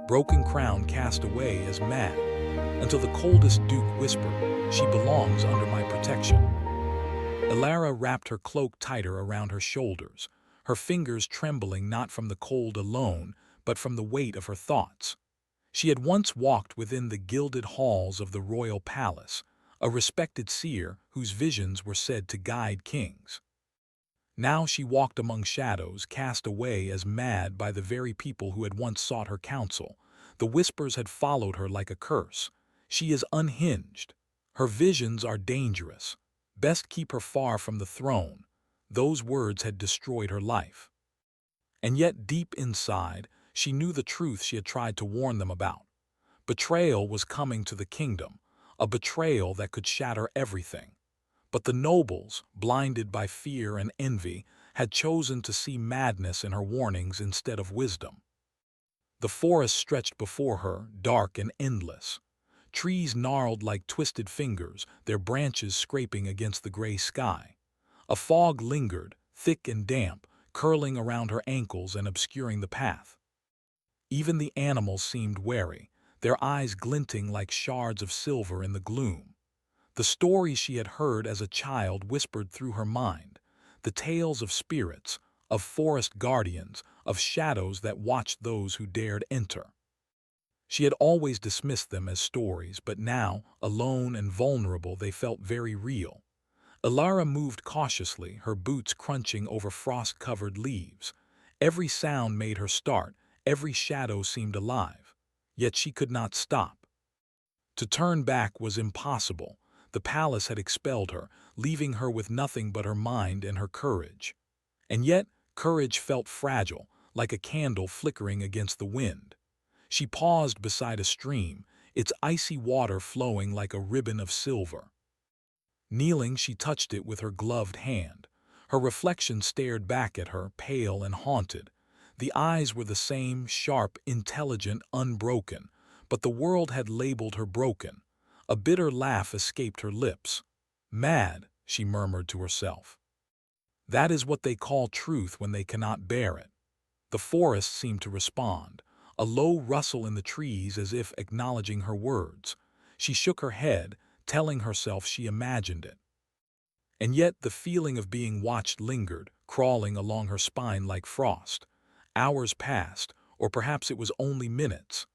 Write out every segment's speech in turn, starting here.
broken crown cast away as mad, until the coldest duke whispered, "She belongs under my protection." Elara wrapped her cloak tighter around her shoulders, her fingers trembling not from the cold alone, but from the weight of her thoughts. She had once walked within the gilded halls of the royal palace, a respected seer whose visions were said to guide kings. Now she walked among shadows cast away as mad by the very people who had once sought her counsel. The whispers had followed her like a curse. She is unhinged. Her visions are dangerous. Best keep her far from the throne. Those words had destroyed her life. And yet deep inside, she knew the truth she had tried to warn them about. Betrayal was coming to the kingdom, a betrayal that could shatter everything. But the nobles, blinded by fear and envy, had chosen to see madness in her warnings instead of wisdom. The forest stretched before her, dark and endless. Trees gnarled like twisted fingers, their branches scraping against the gray sky. A fog lingered, thick and damp, curling around her ankles and obscuring the path. Even the animals seemed wary, their eyes glinting like shards of silver in the gloom. The stories she had heard as a child whispered through her mind, the tales of spirits, of forest guardians, of shadows that watched those who dared enter. She had always dismissed them as stories, but now, alone and vulnerable, they felt very real. Elara moved cautiously, her boots crunching over frost-covered leaves. Every sound made her start, every shadow seemed alive. Yet she could not stop. To turn back was impossible. The palace had expelled her, leaving her with nothing but her mind and her courage. And yet, courage felt fragile, like a candle flickering against the wind. She paused beside a stream, its icy water flowing like a ribbon of silver. Kneeling, she touched it with her gloved hand. Her reflection stared back at her, pale and haunted. The eyes were the same, sharp, intelligent, unbroken, but the world had labeled her broken. A bitter laugh escaped her lips. "Mad," she murmured to herself. "That is what they call truth when they cannot bear it." The forest seemed to respond, a low rustle in the trees as if acknowledging her words. She shook her head, telling herself she imagined it. And yet the feeling of being watched lingered, crawling along her spine like frost. Hours passed, or perhaps it was only minutes.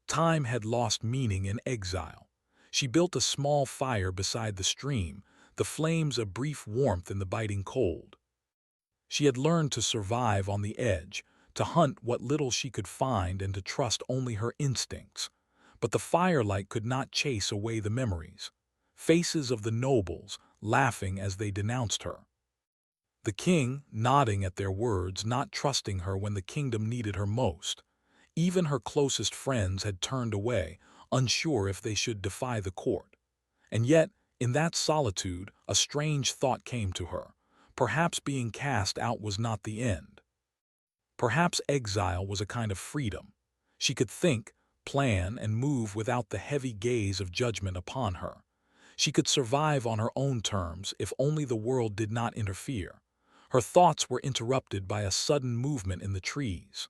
Time had lost meaning in exile. She built a small fire beside the stream, the flames a brief warmth in the biting cold. She had learned to survive on the edge, to hunt what little she could find and to trust only her instincts. But the firelight could not chase away the memories. Faces of the nobles, laughing as they denounced her. The king, nodding at their words, not trusting her when the kingdom needed her most. Even her closest friends had turned away, unsure if they should defy the court. And yet, in that solitude, a strange thought came to her. Perhaps being cast out was not the end. Perhaps exile was a kind of freedom. She could think, plan, and move without the heavy gaze of judgment upon her. She could survive on her own terms if only the world did not interfere. Her thoughts were interrupted by a sudden movement in the trees.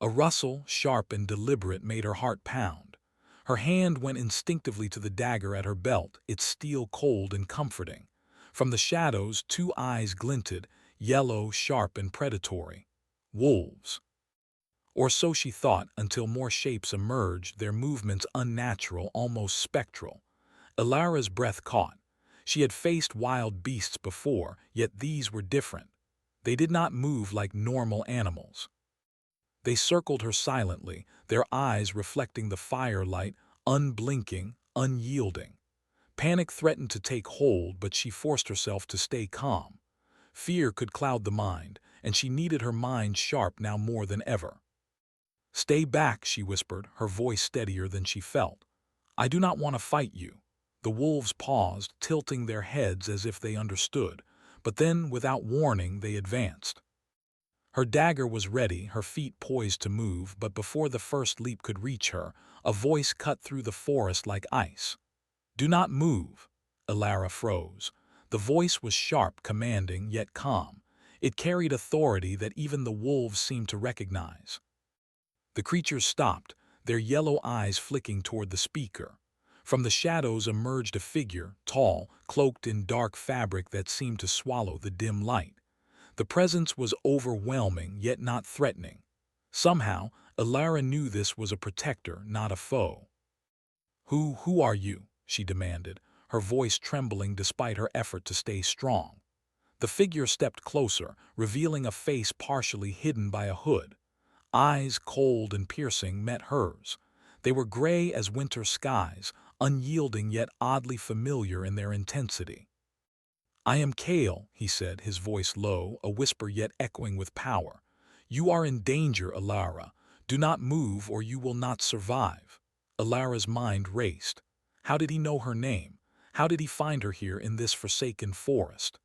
A rustle, sharp and deliberate, made her heart pound. Her hand went instinctively to the dagger at her belt, its steel cold and comforting. From the shadows, two eyes glinted, yellow, sharp, and predatory. Wolves. Or so she thought, until more shapes emerged, their movements unnatural, almost spectral. Elara's breath caught. She had faced wild beasts before, yet these were different. They did not move like normal animals. They circled her silently, their eyes reflecting the firelight, unblinking, unyielding. Panic threatened to take hold, but she forced herself to stay calm. Fear could cloud the mind, and she needed her mind sharp now more than ever. "Stay back," she whispered, her voice steadier than she felt. "I do not want to fight you." The wolves paused, tilting their heads as if they understood, but then, without warning, they advanced. Her dagger was ready, her feet poised to move, but before the first leap could reach her, a voice cut through the forest like ice. "Do not move." Elara froze. The voice was sharp, commanding, yet calm. It carried authority that even the wolves seemed to recognize. The creatures stopped, their yellow eyes flicking toward the speaker. From the shadows emerged a figure, tall, cloaked in dark fabric that seemed to swallow the dim light. The presence was overwhelming, yet not threatening. Somehow, Elara knew this was a protector, not a foe. Who are you?" she demanded, her voice trembling despite her effort to stay strong. The figure stepped closer, revealing a face partially hidden by a hood. Eyes, cold and piercing, met hers. They were gray as winter skies, unyielding yet oddly familiar in their intensity. "I am Kale," he said, his voice low, a whisper yet echoing with power. "You are in danger, Elara. Do not move or you will not survive." Alara's mind raced. How did he know her name? How did he find her here in this forsaken forest?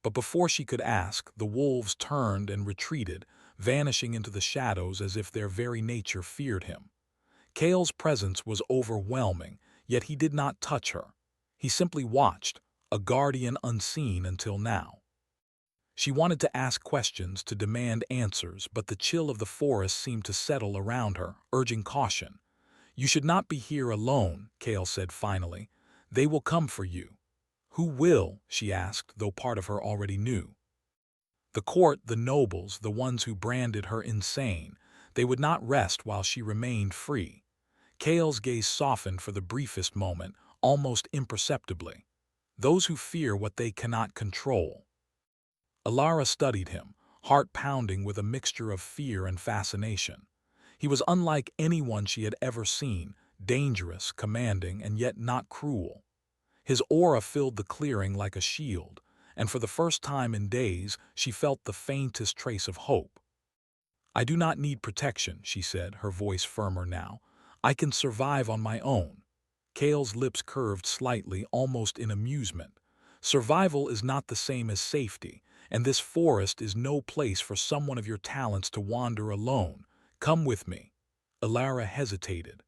But before she could ask, the wolves turned and retreated, vanishing into the shadows as if their very nature feared him. Kale's presence was overwhelming, yet he did not touch her. He simply watched, a guardian unseen until now. She wanted to ask questions, to demand answers, but the chill of the forest seemed to settle around her, urging caution. "You should not be here alone," Kale said finally. "They will come for you." "Who will?" she asked, though part of her already knew. The court, the nobles, the ones who branded her insane, they would not rest while she remained free. Kale's gaze softened for the briefest moment, almost imperceptibly. Those who fear what they cannot control. Elara studied him, heart pounding with a mixture of fear and fascination. He was unlike anyone she had ever seen, dangerous, commanding, and yet not cruel. His aura filled the clearing like a shield, and for the first time in days she felt the faintest trace of hope. "I do not need protection," she said, her voice firmer now. "I can survive on my own." Kale's lips curved slightly, almost in amusement. "Survival is not the same as safety, and this forest is no place for someone of your talents to wander alone. Come with me." Elara hesitated.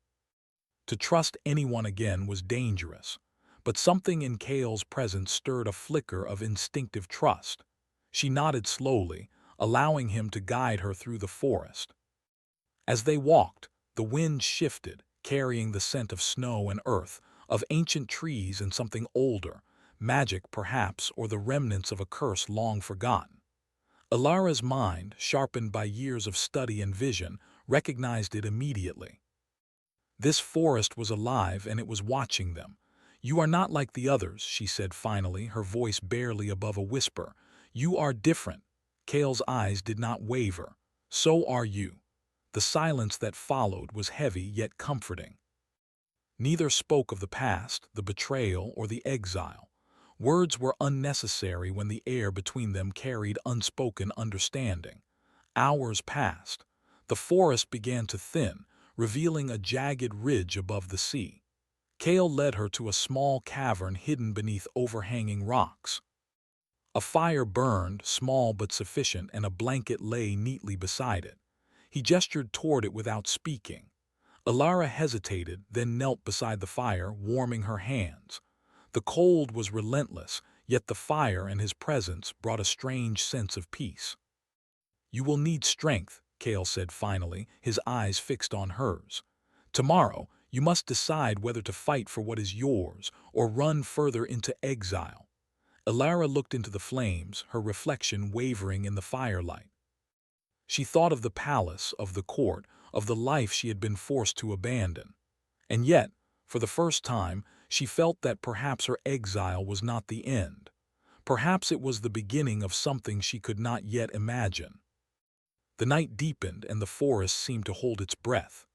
To trust anyone again was dangerous, but something in Kale's presence stirred a flicker of instinctive trust. She nodded slowly, allowing him to guide her through the forest. As they walked, the wind shifted, carrying the scent of snow and earth, of ancient trees and something older, magic perhaps, or the remnants of a curse long forgotten. Elara's mind, sharpened by years of study and vision, recognized it immediately. This forest was alive and it was watching them. "You are not like the others," she said finally, her voice barely above a whisper. "You are different." Kale's eyes did not waver. "So are you." The silence that followed was heavy yet comforting. Neither spoke of the past, the betrayal, or the exile. Words were unnecessary when the air between them carried unspoken understanding. Hours passed. The forest began to thin, revealing a jagged ridge above the sea. Kale led her to a small cavern hidden beneath overhanging rocks. A fire burned, small but sufficient, and a blanket lay neatly beside it. He gestured toward it without speaking. Elara hesitated, then knelt beside the fire, warming her hands. The cold was relentless, yet the fire and his presence brought a strange sense of peace. "You will need strength," Kale said finally, his eyes fixed on hers. "Tomorrow, you must decide whether to fight for what is yours or run further into exile." Elara looked into the flames, her reflection wavering in the firelight. She thought of the palace, of the court, of the life she had been forced to abandon. And yet, for the first time, she felt that perhaps her exile was not the end. Perhaps it was the beginning of something she could not yet imagine. The night deepened and the forest seemed to hold its breath.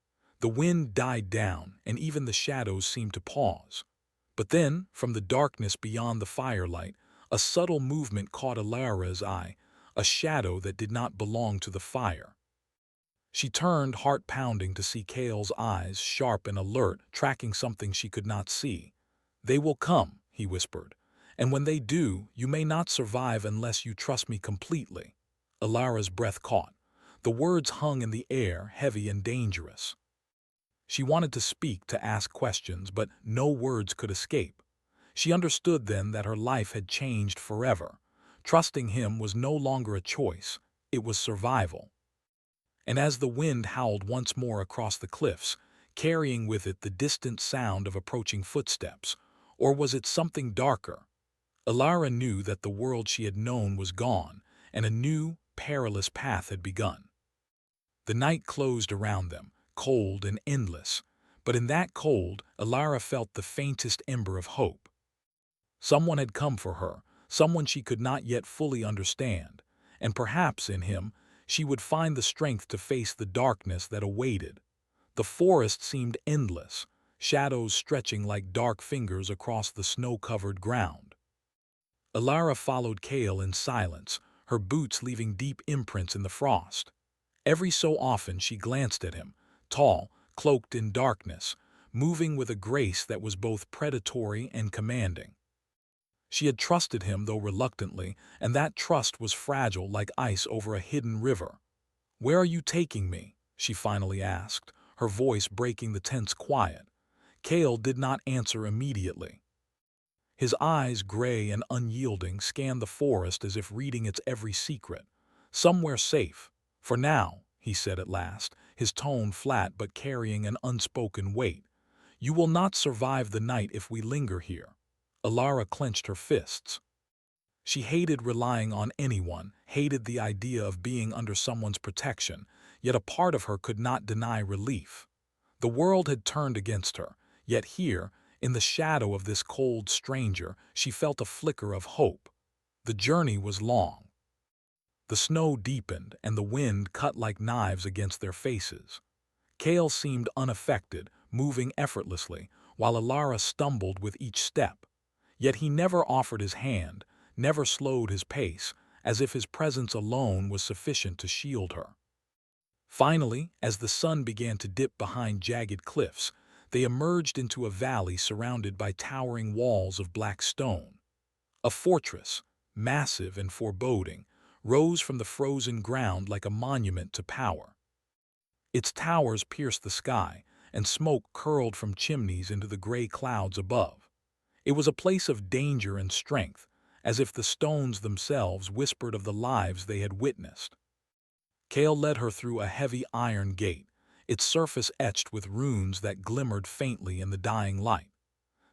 The wind died down and even the shadows seemed to pause. But then, from the darkness beyond the firelight, a subtle movement caught Elara's eye, a shadow that did not belong to the fire. She turned, heart pounding, to see Kale's eyes, sharp and alert, tracking something she could not see. "They will come," he whispered, "and when they do, you may not survive unless you trust me completely." Elara's breath caught. The words hung in the air, heavy and dangerous. She wanted to speak, to ask questions, but no words could escape. She understood then that her life had changed forever. Trusting him was no longer a choice, it was survival. And as the wind howled once more across the cliffs, carrying with it the distant sound of approaching footsteps, or was it something darker? Alara knew that the world she had known was gone, and a new, perilous path had begun. The night closed around them, cold and endless, but in that cold, Alara felt the faintest ember of hope. Someone had come for her, someone she could not yet fully understand, and perhaps in him she would find the strength to face the darkness that awaited. The forest seemed endless, shadows stretching like dark fingers across the snow-covered ground. Alara followed Kale in silence, her boots leaving deep imprints in the frost. Every so often she glanced at him, tall, cloaked in darkness, moving with a grace that was both predatory and commanding. She had trusted him, though reluctantly, and that trust was fragile like ice over a hidden river. "Where are you taking me?" she finally asked, her voice breaking the tense quiet. Kale did not answer immediately. His eyes, gray and unyielding, scanned the forest as if reading its every secret. "Somewhere safe. For now," he said at last, his tone flat but carrying an unspoken weight. "You will not survive the night if we linger here." Alara clenched her fists. She hated relying on anyone, hated the idea of being under someone's protection, yet a part of her could not deny relief. The world had turned against her, yet here, in the shadow of this cold stranger, she felt a flicker of hope. The journey was long. The snow deepened, and the wind cut like knives against their faces. Kale seemed unaffected, moving effortlessly, while Alara stumbled with each step. Yet he never offered his hand, never slowed his pace, as if his presence alone was sufficient to shield her. Finally, as the sun began to dip behind jagged cliffs, they emerged into a valley surrounded by towering walls of black stone. A fortress, massive and foreboding, rose from the frozen ground like a monument to power. Its towers pierced the sky, and smoke curled from chimneys into the gray clouds above. It was a place of danger and strength, as if the stones themselves whispered of the lives they had witnessed. Kale led her through a heavy iron gate, its surface etched with runes that glimmered faintly in the dying light.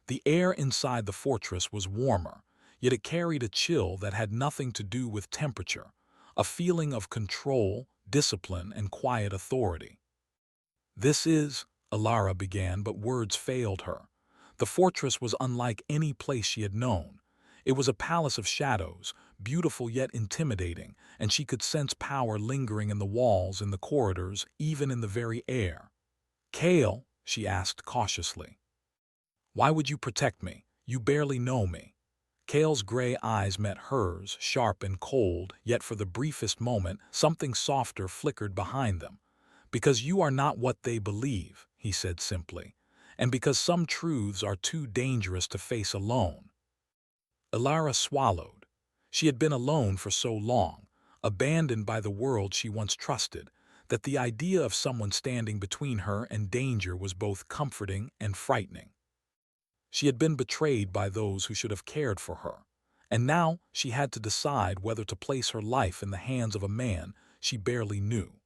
The air inside the fortress was warmer, yet it carried a chill that had nothing to do with temperature, a feeling of control, discipline, and quiet authority. "This is," Alara began, but words failed her. The fortress was unlike any place she had known. It was a palace of shadows, beautiful yet intimidating, and she could sense power lingering in the walls, in the corridors, even in the very air. "Kale," she asked cautiously, "why would you protect me? You barely know me." Kale's gray eyes met hers, sharp and cold, yet for the briefest moment something softer flickered behind them. "Because you are not what they believe," he said simply, "and because some truths are too dangerous to face alone." Alara swallowed. She had been alone for so long, abandoned by the world she once trusted, that the idea of someone standing between her and danger was both comforting and frightening. She had been betrayed by those who should have cared for her, and now she had to decide whether to place her life in the hands of a man she barely knew.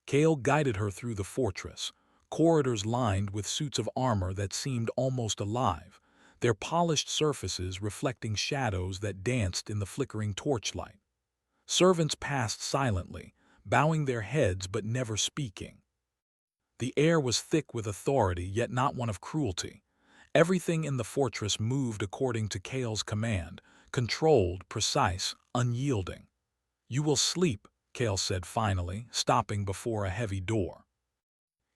Kale guided her through the fortress, corridors lined with suits of armor that seemed almost alive, their polished surfaces reflecting shadows that danced in the flickering torchlight. Servants passed silently, bowing their heads but never speaking. The air was thick with authority, yet not one of cruelty. Everything in the fortress moved according to Kale's command, controlled, precise, unyielding. "You will sleep," Kale said finally, stopping before a heavy door.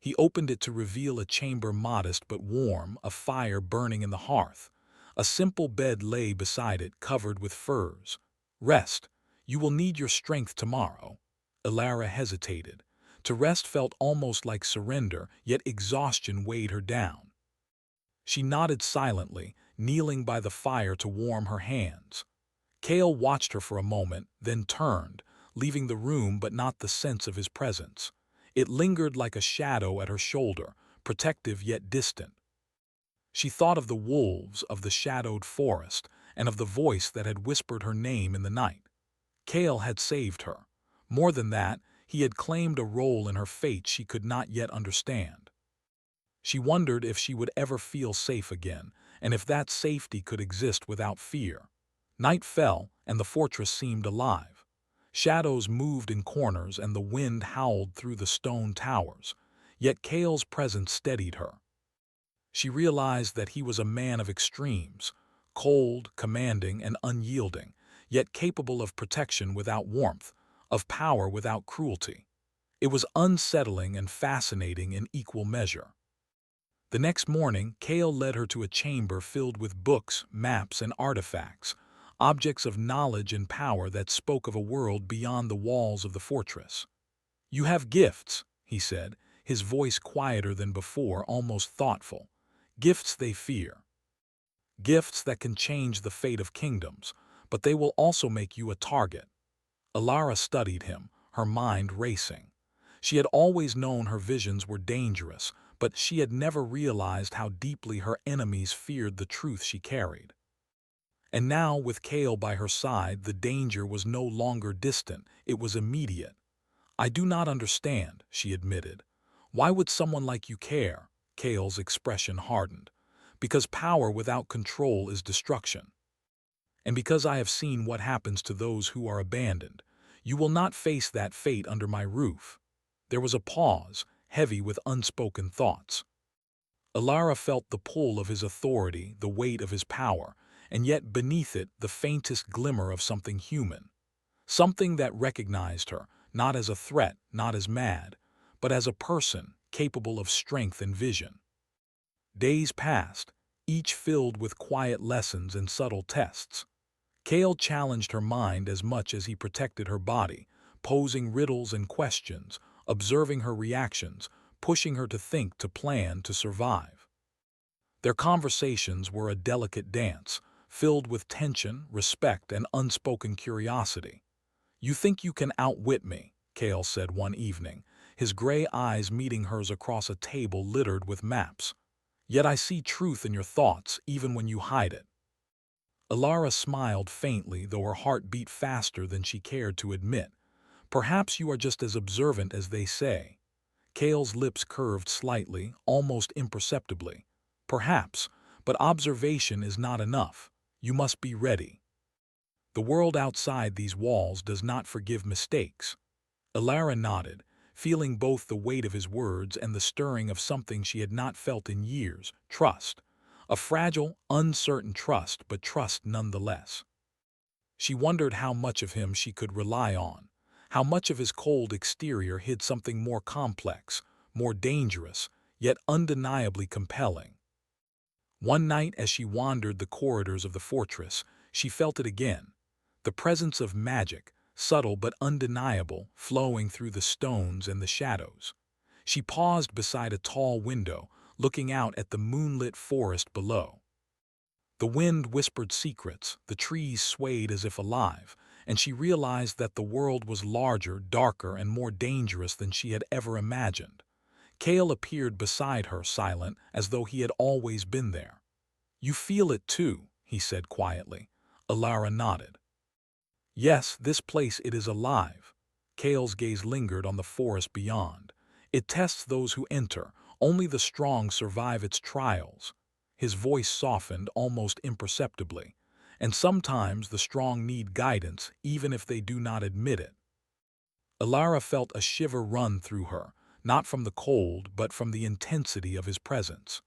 He opened it to reveal a chamber modest but warm, a fire burning in the hearth. A simple bed lay beside it, covered with furs. "Rest. You will need your strength tomorrow." Alara hesitated. To rest felt almost like surrender, yet exhaustion weighed her down. She nodded silently, kneeling by the fire to warm her hands. Kale watched her for a moment, then turned, leaving the room but not the sense of his presence. It lingered like a shadow at her shoulder, protective yet distant. She thought of the wolves, of the shadowed forest, and of the voice that had whispered her name in the night. Kale had saved her. More than that, He had claimed a role in her fate she could not yet understand. She wondered if she would ever feel safe again, and if that safety could exist without fear. Night fell, and the fortress seemed alive. Shadows moved in corners, and the wind howled through the stone towers. Yet Kale's presence steadied her. She realized that he was a man of extremes, cold, commanding, and unyielding, yet capable of protection without warmth, of power without cruelty. It was unsettling and fascinating in equal measure. The next morning, Kale led her to a chamber filled with books, maps, and artifacts, objects of knowledge and power that spoke of a world beyond the walls of the fortress. "You have gifts," he said, his voice quieter than before, almost thoughtful. "Gifts they fear. Gifts that can change the fate of kingdoms, but they will also make you a target." Alara studied him, her mind racing. She had always known her visions were dangerous, but she had never realized how deeply her enemies feared the truth she carried. And now, with Kale by her side, the danger was no longer distant, it was immediate. "I do not understand," she admitted. "Why would someone like you care?" Kale's expression hardened. "Because power without control is destruction. And because I have seen what happens to those who are abandoned. You will not face that fate under my roof." There was a pause, heavy with unspoken thoughts. Alara felt the pull of his authority, the weight of his power, and yet beneath it the faintest glimmer of something human. Something that recognized her, not as a threat, not as mad, but as a person capable of strength and vision. Days passed, each filled with quiet lessons and subtle tests. Kale challenged her mind as much as he protected her body, posing riddles and questions, observing her reactions, pushing her to think, to plan, to survive. Their conversations were a delicate dance, filled with tension, respect, and unspoken curiosity. "You think you can outwit me," Kale said one evening, his gray eyes meeting hers across a table littered with maps. "Yet I see truth in your thoughts, even when you hide it." Alara smiled faintly, though her heart beat faster than she cared to admit. "Perhaps you are just as observant as they say." Kale's lips curved slightly, almost imperceptibly. "Perhaps, but observation is not enough. You must be ready. The world outside these walls does not forgive mistakes." Alara nodded, feeling both the weight of his words and the stirring of something she had not felt in years: trust. A fragile, uncertain trust, but trust nonetheless. She wondered how much of him she could rely on, how much of his cold exterior hid something more complex, more dangerous, yet undeniably compelling. One night as she wandered the corridors of the fortress, she felt it again, the presence of magic, subtle but undeniable, flowing through the stones and the shadows. She paused beside a tall window, looking out at the moonlit forest below. The wind whispered secrets, the trees swayed as if alive, and she realized that the world was larger, darker, and more dangerous than she had ever imagined. Kale appeared beside her, silent, as though he had always been there. "You feel it too," he said quietly. Alara nodded. "Yes, this place, it is alive." Kale's gaze lingered on the forest beyond. "It tests those who enter. Only the strong survive its trials." His voice softened almost imperceptibly. "And sometimes the strong need guidance, even if they do not admit it." Alara felt a shiver run through her, not from the cold, but from the intensity of his presence.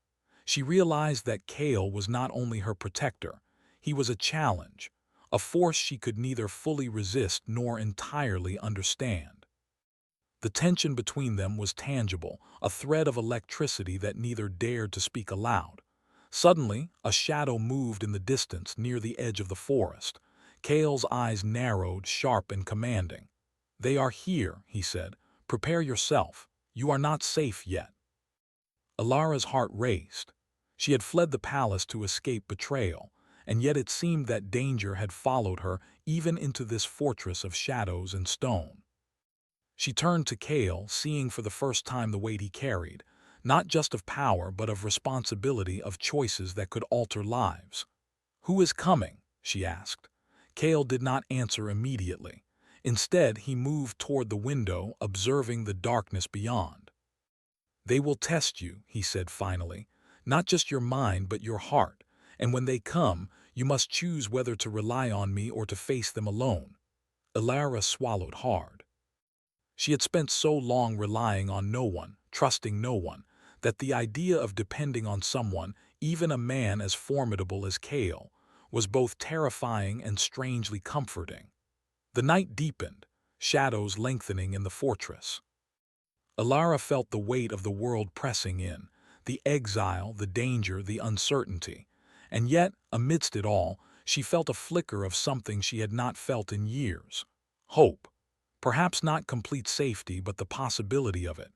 She realized that Kale was not only her protector, he was a challenge, a force she could neither fully resist nor entirely understand. The tension between them was tangible, a thread of electricity that neither dared to speak aloud. Suddenly, a shadow moved in the distance near the edge of the forest. Kale's eyes narrowed, sharp and commanding. "They are here," he said. "Prepare yourself. You are not safe yet." Alara's heart raced. She had fled the palace to escape betrayal, and yet it seemed that danger had followed her even into this fortress of shadows and stone. She turned to Kale, seeing for the first time the weight he carried, not just of power but of responsibility, of choices that could alter lives. "Who is coming?" she asked. Kale did not answer immediately. Instead, he moved toward the window, observing the darkness beyond. "They will test you," he said finally, "not just your mind but your heart, and when they come, you must choose whether to rely on me or to face them alone." Elara swallowed hard. She had spent so long relying on no one, trusting no one, that the idea of depending on someone, even a man as formidable as Kale, was both terrifying and strangely comforting. The night deepened, shadows lengthening in the fortress. Elara felt the weight of the world pressing in, the exile, the danger, the uncertainty. And yet, amidst it all, she felt a flicker of something she had not felt in years. Hope. Perhaps not complete safety, but the possibility of it.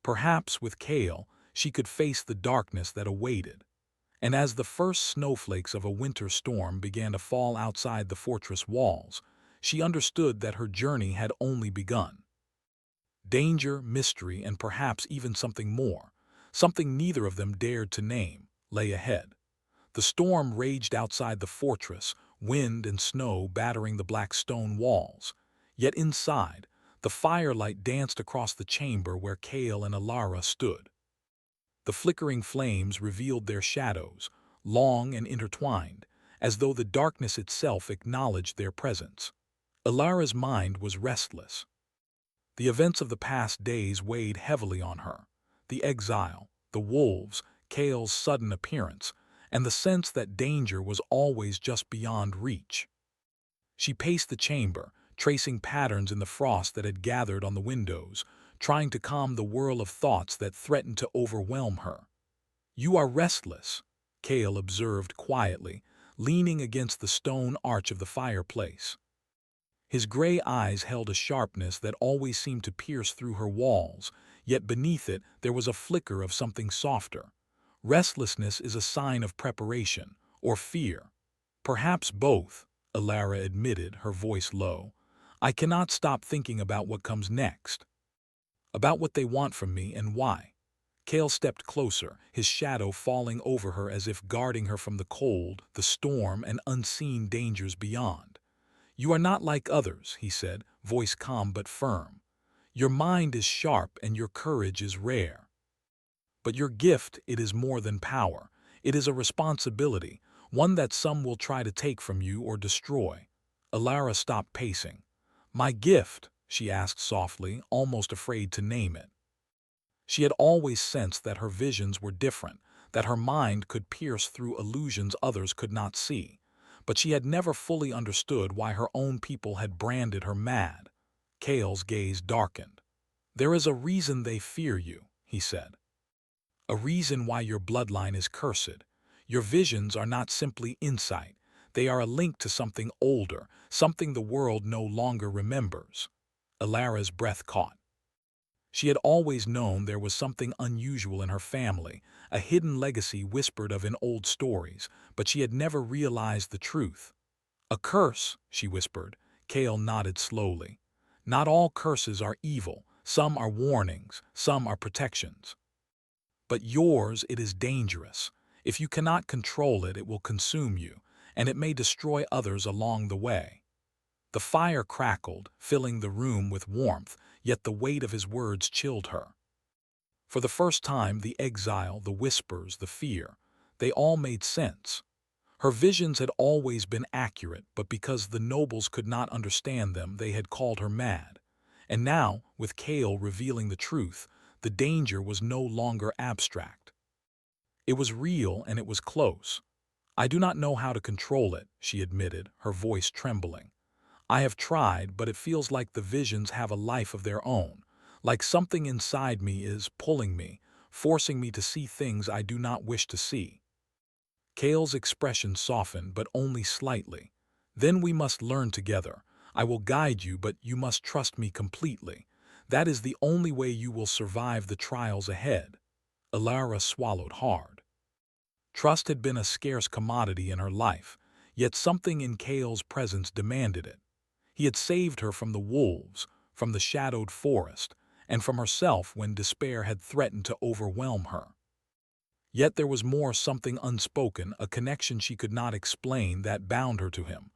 Perhaps, with Kale, she could face the darkness that awaited. And as the first snowflakes of a winter storm began to fall outside the fortress walls, she understood that her journey had only begun. Danger, mystery, and perhaps even something more, something neither of them dared to name, lay ahead. The storm raged outside the fortress, wind and snow battering the black stone walls. Yet inside, the firelight danced across the chamber where Kale and Elara stood. The flickering flames revealed their shadows, long and intertwined, as though the darkness itself acknowledged their presence. Elara's mind was restless. The events of the past days weighed heavily on her. The exile, the wolves, Kale's sudden appearance, and the sense that danger was always just beyond reach. She paced the chamber, tracing patterns in the frost that had gathered on the windows, trying to calm the whirl of thoughts that threatened to overwhelm her. "You are restless," Kale observed quietly, leaning against the stone arch of the fireplace. His gray eyes held a sharpness that always seemed to pierce through her walls, yet beneath it there was a flicker of something softer. Restlessness is a sign of preparation, or fear. "Perhaps both," Elara admitted, her voice low. "I cannot stop thinking about what comes next. About what they want from me and why." Kale stepped closer, his shadow falling over her as if guarding her from the cold, the storm, and unseen dangers beyond. "You are not like others," he said, voice calm but firm. "Your mind is sharp and your courage is rare. But your gift, it is more than power. It is a responsibility, one that some will try to take from you or destroy." Elara stopped pacing. "My gift?" she asked softly, almost afraid to name it. She had always sensed that her visions were different, that her mind could pierce through illusions others could not see. But she had never fully understood why her own people had branded her mad. Kale's gaze darkened. "There is a reason they fear you," he said. "A reason why your bloodline is cursed. Your visions are not simply insight. They are a link to something older, something the world no longer remembers." Elara's breath caught. She had always known there was something unusual in her family, a hidden legacy whispered of in old stories, but she had never realized the truth. "A curse," she whispered. Kale nodded slowly. "Not all curses are evil. Some are warnings, some are protections. But yours, it is dangerous. If you cannot control it, it will consume you, and it may destroy others along the way." The fire crackled, filling the room with warmth, yet the weight of his words chilled her. For the first time, the exile, the whispers, the fear, they all made sense. Her visions had always been accurate, but because the nobles could not understand them, they had called her mad. And now, with Kale revealing the truth, the danger was no longer abstract. It was real and it was close. "I do not know how to control it," she admitted, her voice trembling. "I have tried, but it feels like the visions have a life of their own, like something inside me is pulling me, forcing me to see things I do not wish to see." Kale's expression softened, but only slightly. "Then we must learn together. I will guide you, but you must trust me completely. That is the only way you will survive the trials ahead." Elara swallowed hard. Trust had been a scarce commodity in her life, yet something in Kale's presence demanded it. He had saved her from the wolves, from the shadowed forest, and from herself when despair had threatened to overwhelm her. Yet there was more, something unspoken, a connection she could not explain that bound her to him.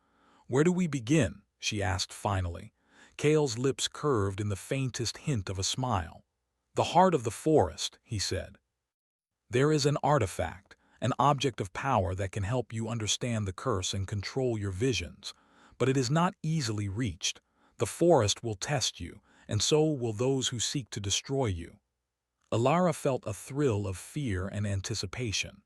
"Where do we begin?" she asked finally. Kale's lips curved in the faintest hint of a smile. "The heart of the forest," he said. "There is an artifact, an object of power that can help you understand the curse and control your visions, but it is not easily reached. The forest will test you, and so will those who seek to destroy you." Alara felt a thrill of fear and anticipation.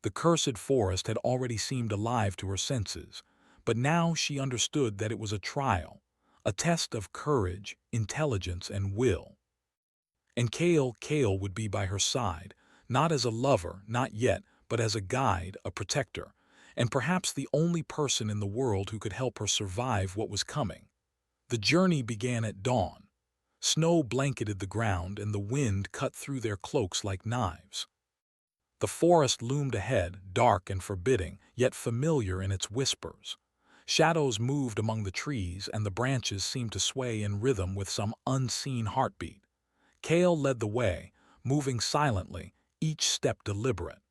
The cursed forest had already seemed alive to her senses, but now she understood that it was a trial, a test of courage, intelligence, and will. And Kale would be by her side, not as a lover, not yet, but as a guide, a protector, and perhaps the only person in the world who could help her survive what was coming. The journey began at dawn. Snow blanketed the ground and the wind cut through their cloaks like knives. The forest loomed ahead, dark and forbidding, yet familiar in its whispers. Shadows moved among the trees, and the branches seemed to sway in rhythm with some unseen heartbeat. Kale led the way, moving silently, each step deliberate.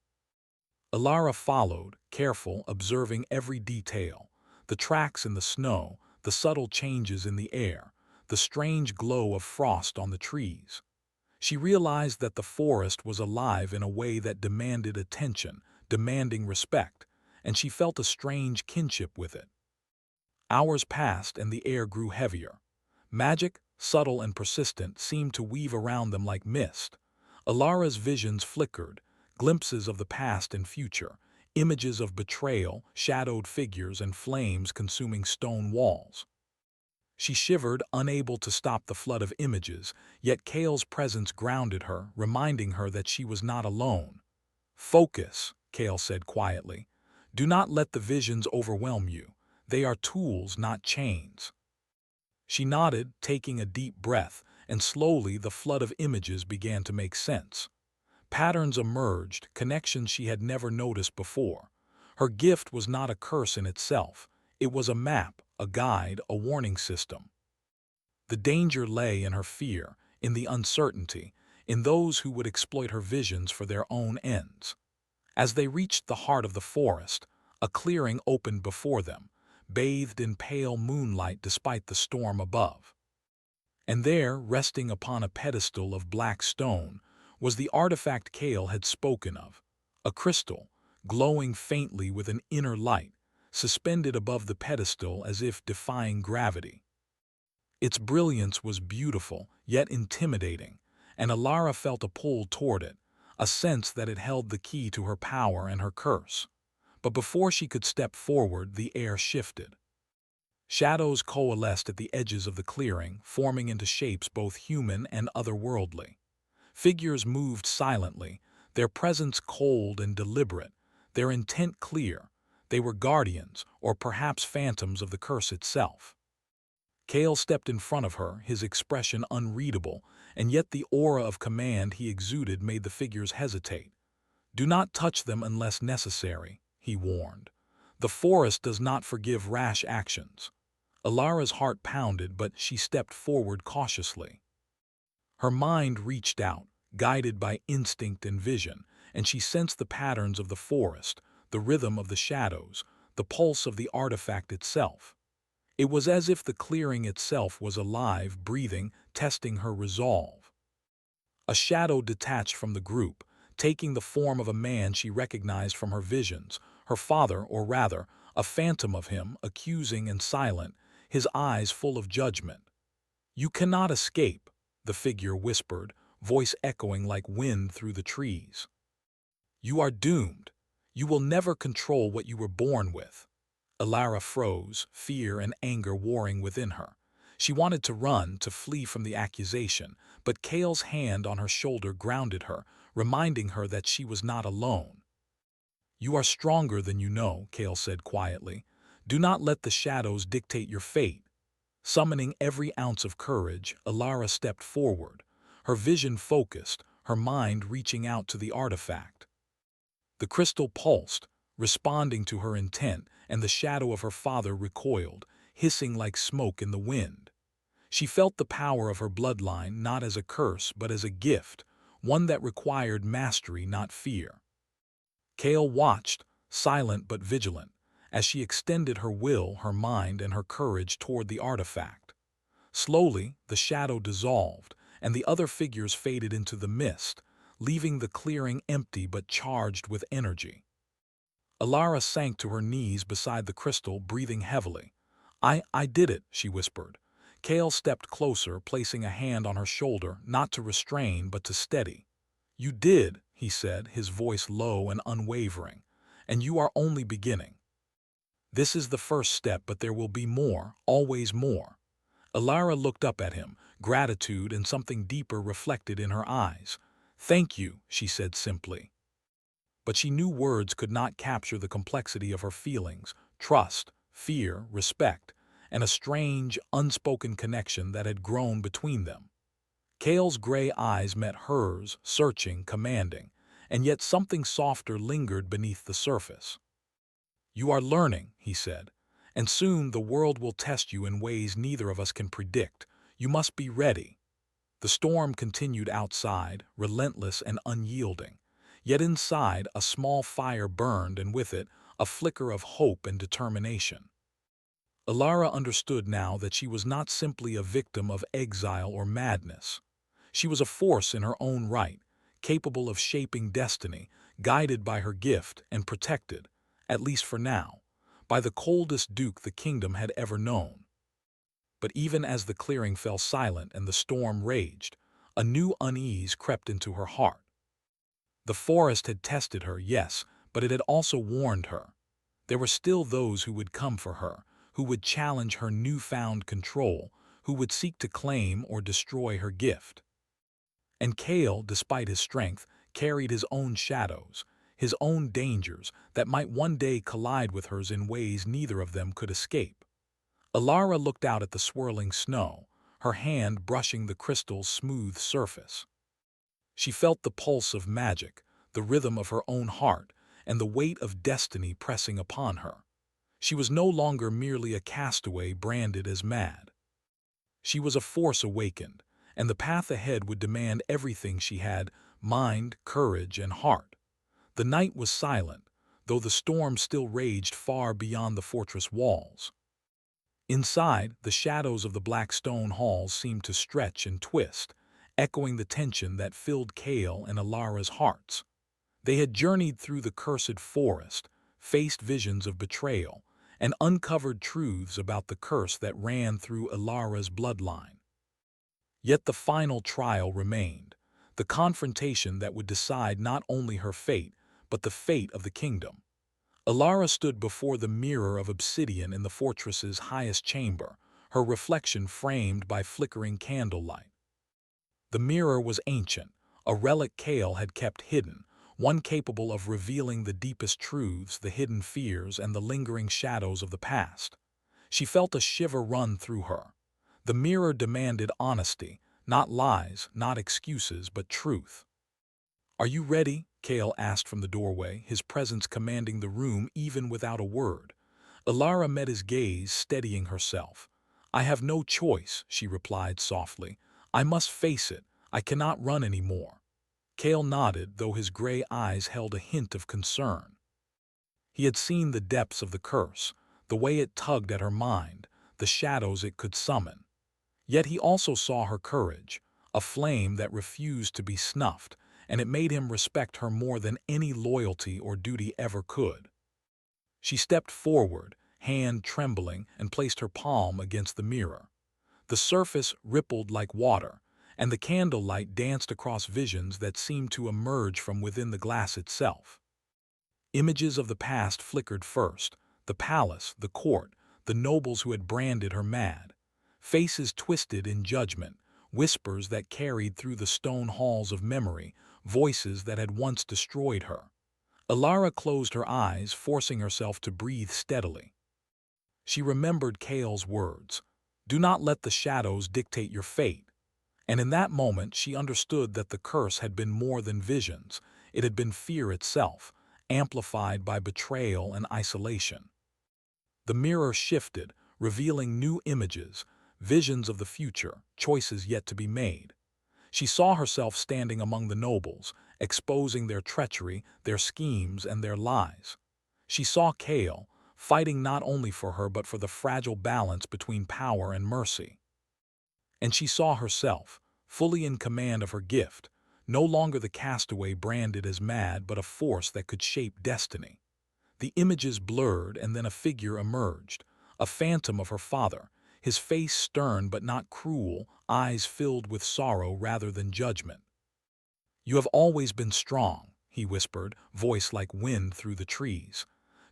Alara followed, careful, observing every detail: the tracks in the snow, the subtle changes in the air, the strange glow of frost on the trees. She realized that the forest was alive in a way that demanded attention, demanding respect, and she felt a strange kinship with it. Hours passed and the air grew heavier. Magic, subtle and persistent, seemed to weave around them like mist. Alara's visions flickered, glimpses of the past and future, images of betrayal, shadowed figures, and flames consuming stone walls. She shivered, unable to stop the flood of images, yet Kale's presence grounded her, reminding her that she was not alone. "Focus," Kale said quietly. "Do not let the visions overwhelm you. They are tools, not chains." She nodded, taking a deep breath, and slowly the flood of images began to make sense. Patterns emerged, connections she had never noticed before. Her gift was not a curse in itself. It was a map, a guide, a warning system. The danger lay in her fear, in the uncertainty, in those who would exploit her visions for their own ends. As they reached the heart of the forest, a clearing opened before them, bathed in pale moonlight despite the storm above. And there, resting upon a pedestal of black stone, was the artifact Kale had spoken of, a crystal, glowing faintly with an inner light, suspended above the pedestal as if defying gravity. Its brilliance was beautiful, yet intimidating, and Alara felt a pull toward it, a sense that it held the key to her power and her curse. But before she could step forward, the air shifted. Shadows coalesced at the edges of the clearing, forming into shapes both human and otherworldly. Figures moved silently, their presence cold and deliberate, their intent clear. They were guardians, or perhaps phantoms of the curse itself. Kale stepped in front of her, his expression unreadable, and yet the aura of command he exuded made the figures hesitate. "Do not touch them unless necessary," he warned. "The forest does not forgive rash actions." Alara's heart pounded, but she stepped forward cautiously. Her mind reached out, guided by instinct and vision, and she sensed the patterns of the forest, the rhythm of the shadows, the pulse of the artifact itself. It was as if the clearing itself was alive, breathing, testing her resolve. A shadow detached from the group, taking the form of a man she recognized from her visions, her father, or rather, a phantom of him, accusing and silent, his eyes full of judgment. "You cannot escape," the figure whispered, voice echoing like wind through the trees. "You are doomed. You will never control what you were born with." Alara froze, fear and anger warring within her. She wanted to run, to flee from the accusation, but Kale's hand on her shoulder grounded her, reminding her that she was not alone. "You are stronger than you know," Kale said quietly. "Do not let the shadows dictate your fate." Summoning every ounce of courage, Alara stepped forward, her vision focused, her mind reaching out to the artifact. The crystal pulsed, responding to her intent, and the shadow of her father recoiled, hissing like smoke in the wind. She felt the power of her bloodline not as a curse but as a gift, one that required mastery, not fear. Kale watched, silent but vigilant, as she extended her will, her mind, and her courage toward the artifact. Slowly, the shadow dissolved, and the other figures faded into the mist, leaving the clearing empty but charged with energy. Alara sank to her knees beside the crystal, breathing heavily. I did it," she whispered. Kale stepped closer, placing a hand on her shoulder, not to restrain but to steady. "You did," he said, his voice low and unwavering, "and you are only beginning. This is the first step, but there will be more, always more." Alara looked up at him, gratitude and something deeper reflected in her eyes. "Thank you," she said simply. But she knew words could not capture the complexity of her feelings: trust, fear, respect, and a strange, unspoken connection that had grown between them. Kale's gray eyes met hers, searching, commanding, and yet something softer lingered beneath the surface. "You are learning," he said, "and soon the world will test you in ways neither of us can predict. You must be ready." The storm continued outside, relentless and unyielding. Yet inside, a small fire burned, and with it, a flicker of hope and determination. Alara understood now that she was not simply a victim of exile or madness. She was a force in her own right, capable of shaping destiny, guided by her gift and protected, at least for now, by the coldest duke the kingdom had ever known. But even as the clearing fell silent and the storm raged, a new unease crept into her heart. The forest had tested her, yes, but it had also warned her. There were still those who would come for her, who would challenge her newfound control, who would seek to claim or destroy her gift. And Kale, despite his strength, carried his own shadows, his own dangers that might one day collide with hers in ways neither of them could escape. Alara looked out at the swirling snow, her hand brushing the crystal's smooth surface. She felt the pulse of magic, the rhythm of her own heart, and the weight of destiny pressing upon her. She was no longer merely a castaway branded as mad. She was a force awakened, and the path ahead would demand everything she had: mind, courage, and heart. The night was silent, though the storm still raged far beyond the fortress walls. Inside, the shadows of the black stone halls seemed to stretch and twist, echoing the tension that filled Kale and Alara's hearts. They had journeyed through the cursed forest, faced visions of betrayal, and uncovered truths about the curse that ran through Alara's bloodline. Yet the final trial remained, the confrontation that would decide not only her fate, but the fate of the kingdom. Alara stood before the mirror of obsidian in the fortress's highest chamber, her reflection framed by flickering candlelight. The mirror was ancient, a relic Kale had kept hidden, one capable of revealing the deepest truths, the hidden fears, and the lingering shadows of the past. She felt a shiver run through her. The mirror demanded honesty, not lies, not excuses, but truth. "Are you ready?" Kale asked from the doorway, his presence commanding the room even without a word. Alara met his gaze, steadying herself. "I have no choice," she replied softly. "I must face it. I cannot run anymore." Kale nodded, though his gray eyes held a hint of concern. He had seen the depths of the curse, the way it tugged at her mind, the shadows it could summon. Yet he also saw her courage, a flame that refused to be snuffed, and it made him respect her more than any loyalty or duty ever could. She stepped forward, hand trembling, and placed her palm against the mirror. The surface rippled like water, and the candlelight danced across visions that seemed to emerge from within the glass itself. Images of the past flickered first: the palace, the court, the nobles who had branded her mad. Faces twisted in judgment, whispers that carried through the stone halls of memory, voices that had once destroyed her. Alara closed her eyes, forcing herself to breathe steadily. She remembered Kale's words: "Do not let the shadows dictate your fate." And in that moment she understood that the curse had been more than visions. It had been fear itself, amplified by betrayal and isolation. The mirror shifted, revealing new images, visions of the future, choices yet to be made. She saw herself standing among the nobles, exposing their treachery, their schemes, and their lies. She saw Kale, fighting not only for her but for the fragile balance between power and mercy. And she saw herself, fully in command of her gift, no longer the castaway branded as mad but a force that could shape destiny. The images blurred and then a figure emerged, a phantom of her father, his face stern but not cruel, eyes filled with sorrow rather than judgment. "You have always been strong," he whispered, voice like wind through the trees.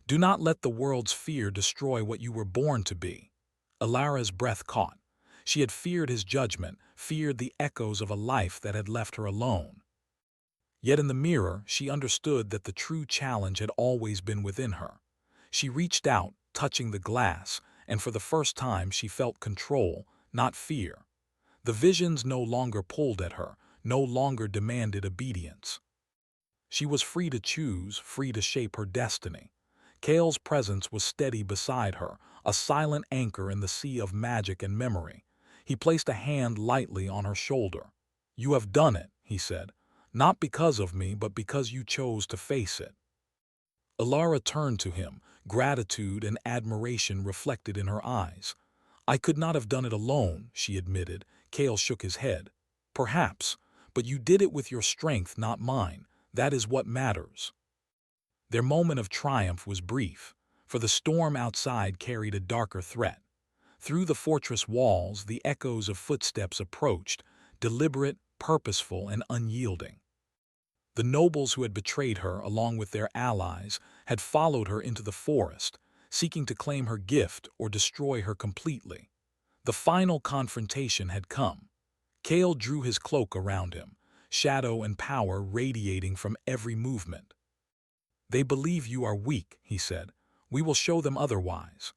"Do not let the world's fear destroy what you were born to be." Alara's breath caught. She had feared his judgment, feared the echoes of a life that had left her alone. Yet in the mirror, she understood that the true challenge had always been within her. She reached out, touching the glass, and for the first time she felt control, not fear. The visions no longer pulled at her, no longer demanded obedience. She was free to choose, free to shape her destiny. Kale's presence was steady beside her, a silent anchor in the sea of magic and memory. He placed a hand lightly on her shoulder. "You have done it," he said, "not because of me, but because you chose to face it." Alara turned to him, gratitude and admiration reflected in her eyes. "I could not have done it alone," she admitted. Kale shook his head. "Perhaps, but you did it with your strength, not mine. That is what matters." Their moment of triumph was brief, for the storm outside carried a darker threat. Through the fortress walls, the echoes of footsteps approached, deliberate, purposeful, and unyielding. The nobles who had betrayed her, along with their allies, had followed her into the forest, seeking to claim her gift or destroy her completely. The final confrontation had come. Kale drew his cloak around him, shadow and power radiating from every movement. "They believe you are weak," he said. "We will show them otherwise."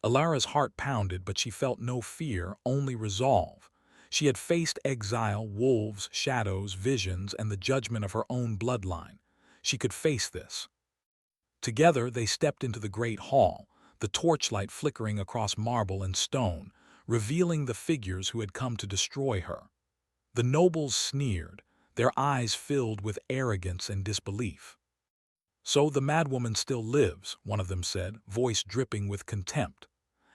Alara's heart pounded, but she felt no fear, only resolve. She had faced exile, wolves, shadows, visions, and the judgment of her own bloodline. She could face this. Together they stepped into the great hall, the torchlight flickering across marble and stone, revealing the figures who had come to destroy her. The nobles sneered, their eyes filled with arrogance and disbelief. "So the madwoman still lives," one of them said, voice dripping with contempt.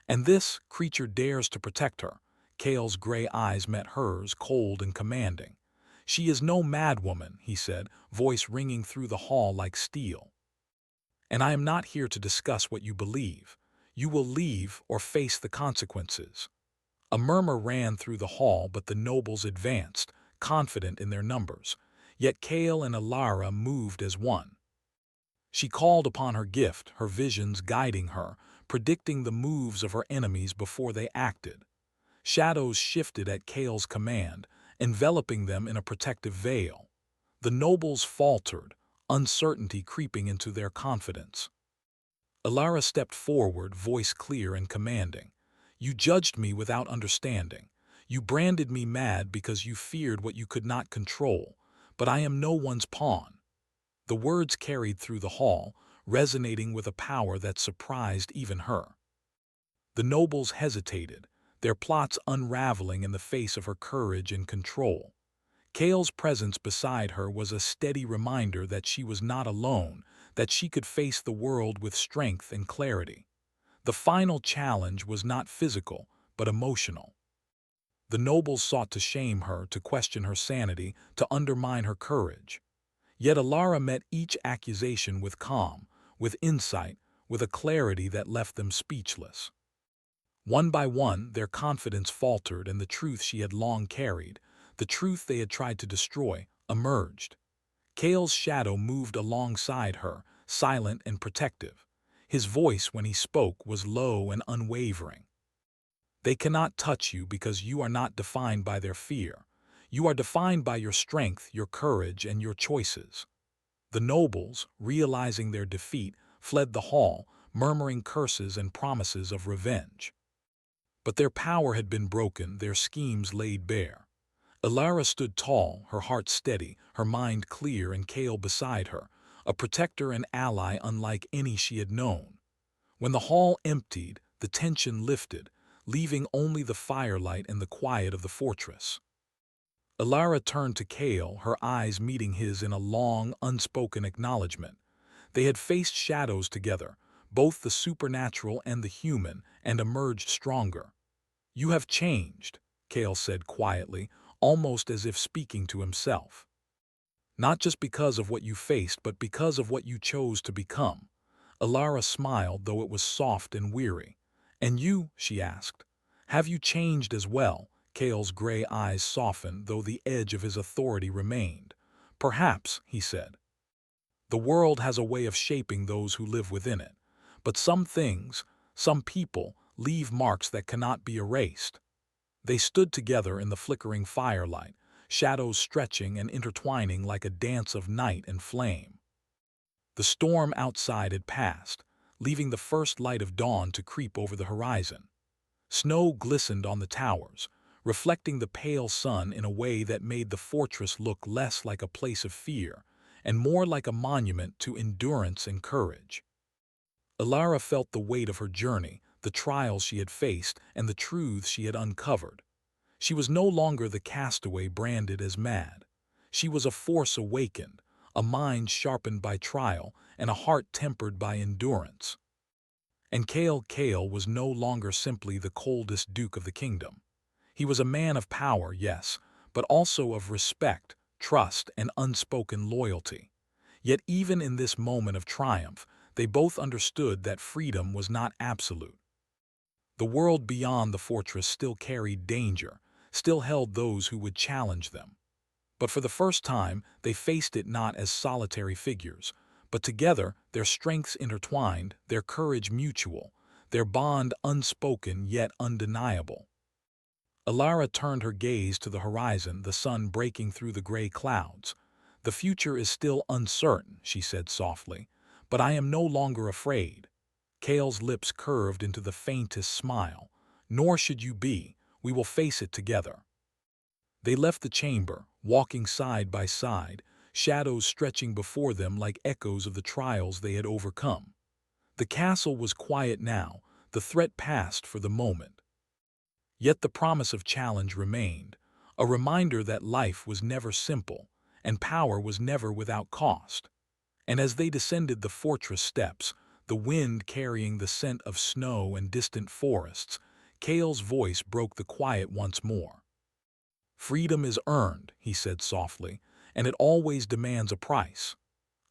"And this creature dares to protect her." Kale's gray eyes met hers, cold and commanding. "She is no madwoman," he said, voice ringing through the hall like steel. "And I am not here to discuss what you believe. You will leave or face the consequences." A murmur ran through the hall, but the nobles advanced, confident in their numbers. Yet Kale and Alara moved as one. She called upon her gift, her visions guiding her, predicting the moves of her enemies before they acted. Shadows shifted at Kale's command, enveloping them in a protective veil. The nobles faltered, uncertainty creeping into their confidence. Alara stepped forward, voice clear and commanding. "You judged me without understanding. You branded me mad because you feared what you could not control, but I am no one's pawn." The words carried through the hall, resonating with a power that surprised even her. The nobles hesitated, their plots unraveling in the face of her courage and control. Kale's presence beside her was a steady reminder that she was not alone, that she could face the world with strength and clarity. The final challenge was not physical, but emotional. The nobles sought to shame her, to question her sanity, to undermine her courage. Yet Alara met each accusation with calm, with insight, with a clarity that left them speechless. One by one, their confidence faltered and the truth she had long carried, the truth they had tried to destroy, emerged. Kale's shadow moved alongside her, silent and protective. His voice, when he spoke, was low and unwavering. "They cannot touch you because you are not defined by their fear. You are defined by your strength, your courage, and your choices." The nobles, realizing their defeat, fled the hall, murmuring curses and promises of revenge. But their power had been broken, their schemes laid bare. Alara stood tall, her heart steady, her mind clear, and Kale beside her, a protector and ally unlike any she had known. When the hall emptied, the tension lifted, leaving only the firelight and the quiet of the fortress. Alara turned to Kale, her eyes meeting his in a long, unspoken acknowledgement. They had faced shadows together, both the supernatural and the human, and emerged stronger. "You have changed," Kale said quietly, almost as if speaking to himself. "Not just because of what you faced, but because of what you chose to become." Alara smiled, though it was soft and weary. "And you?" she asked. "Have you changed as well?" Kale's gray eyes softened, though the edge of his authority remained. "Perhaps," he said. "The world has a way of shaping those who live within it. But some things, some people, leave marks that cannot be erased." They stood together in the flickering firelight, shadows stretching and intertwining like a dance of night and flame. The storm outside had passed, leaving the first light of dawn to creep over the horizon. Snow glistened on the towers, reflecting the pale sun in a way that made the fortress look less like a place of fear and more like a monument to endurance and courage. Alara felt the weight of her journey, the trials she had faced, and the truths she had uncovered. She was no longer the castaway branded as mad. She was a force awakened, a mind sharpened by trial, and a heart tempered by endurance. And Kale was no longer simply the coldest duke of the kingdom. He was a man of power, yes, but also of respect, trust, and unspoken loyalty. Yet even in this moment of triumph, they both understood that freedom was not absolute. The world beyond the fortress still carried danger, still held those who would challenge them. But for the first time, they faced it not as solitary figures, but together, their strengths intertwined, their courage mutual, their bond unspoken yet undeniable. Alara turned her gaze to the horizon, the sun breaking through the gray clouds. "The future is still uncertain," she said softly, "but I am no longer afraid." Kale's lips curved into the faintest smile. "Nor should you be. We will face it together." They left the chamber, walking side by side, shadows stretching before them like echoes of the trials they had overcome. The castle was quiet now, the threat past for the moment. Yet the promise of challenge remained, a reminder that life was never simple, and power was never without cost. And as they descended the fortress steps, the wind carrying the scent of snow and distant forests, Kale's voice broke the quiet once more. "Freedom is earned," he said softly, "and it always demands a price."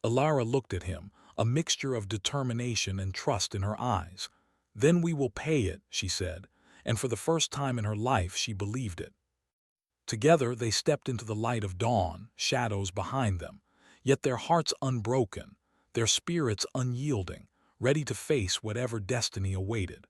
Alara looked at him, a mixture of determination and trust in her eyes. "Then we will pay it," she said, and for the first time in her life she believed it. Together they stepped into the light of dawn, shadows behind them, yet their hearts unbroken, their spirits unyielding, ready to face whatever destiny awaited.